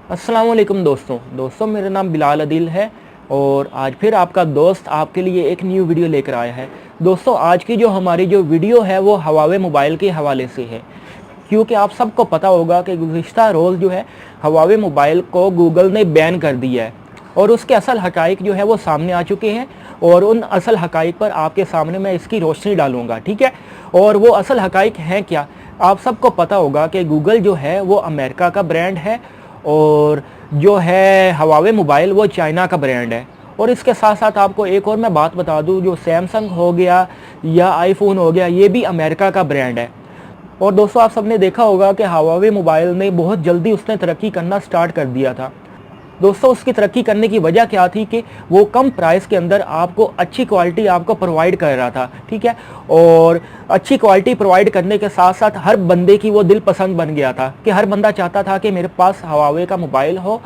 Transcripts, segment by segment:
अस्सलाम वालेकुम दोस्तों मेरा नाम बिलाल अदिल है और आज फिर आपका दोस्त आपके लिए एक न्यू वीडियो लेकर आया है। दोस्तों आज की जो हमारी जो वीडियो है वो हवावे मोबाइल के हवाले से है, क्योंकि आप सबको पता होगा कि गुज़िश्ता रोज़ जो है हवावे मोबाइल को गूगल ने बैन कर दिया है और उसके असल हक़ाइक़ जो है वो सामने आ चुके हैं और उन असल हक़ाइक़ पर आपके सामने मैं इसकी रोशनी डालूँगा, ठीक है। और वो असल हक़ाइक़ हैं क्या? आप सबको पता होगा कि गूगल जो है वो अमेरिका का ब्रांड है और जो है हवावे मोबाइल वो चाइना का ब्रांड है। और इसके साथ साथ आपको एक और मैं बात बता दूं, जो सैमसंग हो गया या आईफोन हो गया, ये भी अमेरिका का ब्रांड है। और दोस्तों आप सबने देखा होगा कि हवावे मोबाइल ने बहुत जल्दी उसने तरक्की करना स्टार्ट कर दिया था। दोस्तों उसकी तरक्की करने की वजह क्या थी कि वो कम प्राइस के अंदर आपको अच्छी क्वालिटी आपको प्रोवाइड कर रहा था, ठीक है। और अच्छी क्वालिटी प्रोवाइड करने के साथ साथ हर बंदे की वो दिल पसंद बन गया था कि हर बंदा चाहता था कि मेरे पास हवावे का मोबाइल हो।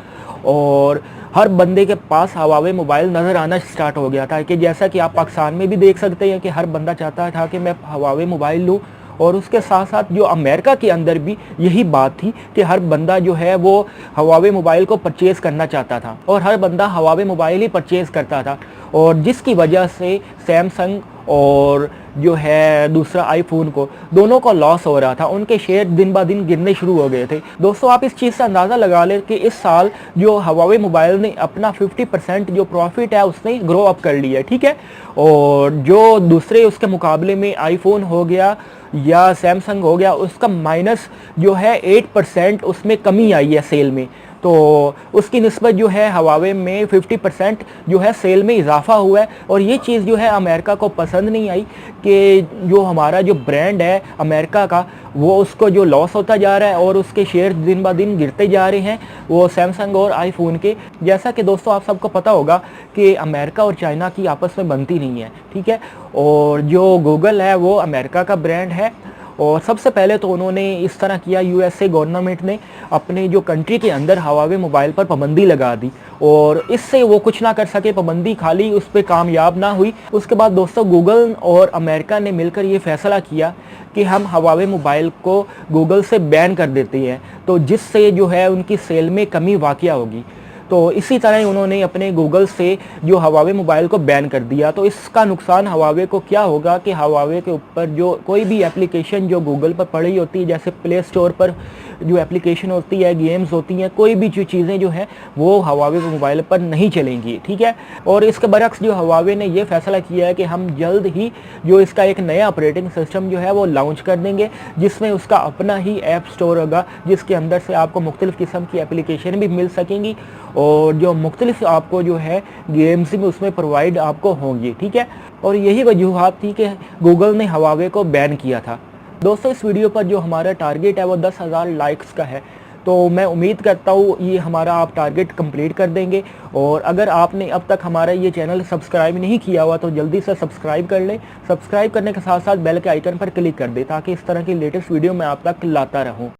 और हर बंदे के पास हवावे मोबाइल नज़र आना स्टार्ट हो गया था कि जैसा कि आप पाकिस्तान में भी देख सकते हैं कि हर बंदा चाहता था कि मैं हवावे मोबाइल लूँ। और उसके साथ साथ जो अमेरिका के अंदर भी यही बात थी कि हर बंदा जो है वो हवावे मोबाइल को परचेज़ करना चाहता था और हर बंदा हवावे मोबाइल ही परचेज़ करता था। और जिसकी वजह से सैमसंग और जो है दूसरा आईफोन को दोनों को लॉस हो रहा था, उनके शेयर दिन ब दिन गिरने शुरू हो गए थे। दोस्तों आप इस चीज़ से अंदाज़ा लगा लें कि इस साल जो हवावे मोबाइल ने अपना 50% जो प्रॉफिट है उसने ग्रो अप कर लिया है, ठीक है। और जो दूसरे उसके मुकाबले में आईफोन हो गया या सैमसंग हो गया, उसका माइनस जो है 8% उसमें कमी आई है सेल में। तो उसकी निस्बत जो है हवावे में 50% जो है सेल में इजाफा हुआ है। और ये चीज़ जो है अमेरिका को पसंद नहीं आई कि जो हमारा जो ब्रांड है अमेरिका का वो उसको जो लॉस होता जा रहा है और उसके शेयर दिन ब दिन गिरते जा रहे हैं, वो सैमसंग और आईफोन के। जैसा कि दोस्तों आप सबको पता होगा कि अमेरिका और चाइना की आपस में बनती नहीं है, ठीक है। और जो गूगल है वो अमेरिका का ब्रांड है और सबसे पहले तो उन्होंने इस तरह किया, यूएसए गवर्नमेंट ने अपने जो कंट्री के अंदर हवावे मोबाइल पर पाबंदी लगा दी और इससे वो कुछ ना कर सके, पाबंदी खाली उस पर कामयाब ना हुई। उसके बाद दोस्तों गूगल और अमेरिका ने मिलकर ये फैसला किया कि हम हवावे मोबाइल को गूगल से बैन कर देते हैं, तो जिससे जो है उनकी सेल में कमी वाक़या होगी। तो इसी तरह उन्होंने अपने गूगल से जो हवावे मोबाइल को बैन कर दिया। तो इसका नुकसान हवावे को क्या होगा कि हवावे के ऊपर जो कोई भी एप्लीकेशन जो गूगल पर पड़ी होती है, जैसे प्ले स्टोर पर जो एप्लीकेशन होती है, गेम्स होती हैं, कोई भी जो चीज़ें जो हैं वो हवावे मोबाइल पर नहीं चलेंगी, ठीक है। और इसके बरक्स जो हवावे ने ये फैसला किया है कि हम जल्द ही जो इसका एक नया ऑपरेटिंग सिस्टम जो है वो लॉन्च कर देंगे, जिसमें उसका अपना ही ऐप स्टोर होगा, जिसके अंदर से आपको मुख्तलिफ़ किस्म की एप्लीकेशन भी मिल सकेंगी और जो मुख्तलिफ आपको जो है गेम्स भी उसमें प्रोवाइड आपको होंगी, ठीक है। और यही वजूहत थी कि गूगल ने हवावे को बैन किया था। दोस्तों इस वीडियो पर जो हमारा टारगेट है वो 10,000 लाइक्स का है, तो मैं उम्मीद करता हूँ ये हमारा आप टारगेट कंप्लीट कर देंगे। और अगर आपने अब तक हमारा ये चैनल सब्सक्राइब नहीं किया हुआ तो जल्दी से सब्सक्राइब कर लें। सब्सक्राइब करने के साथ साथ बेल के आइकन पर क्लिक कर दें ताकि इस तरह की लेटेस्ट वीडियो मैं आप तक लाता रहूँ।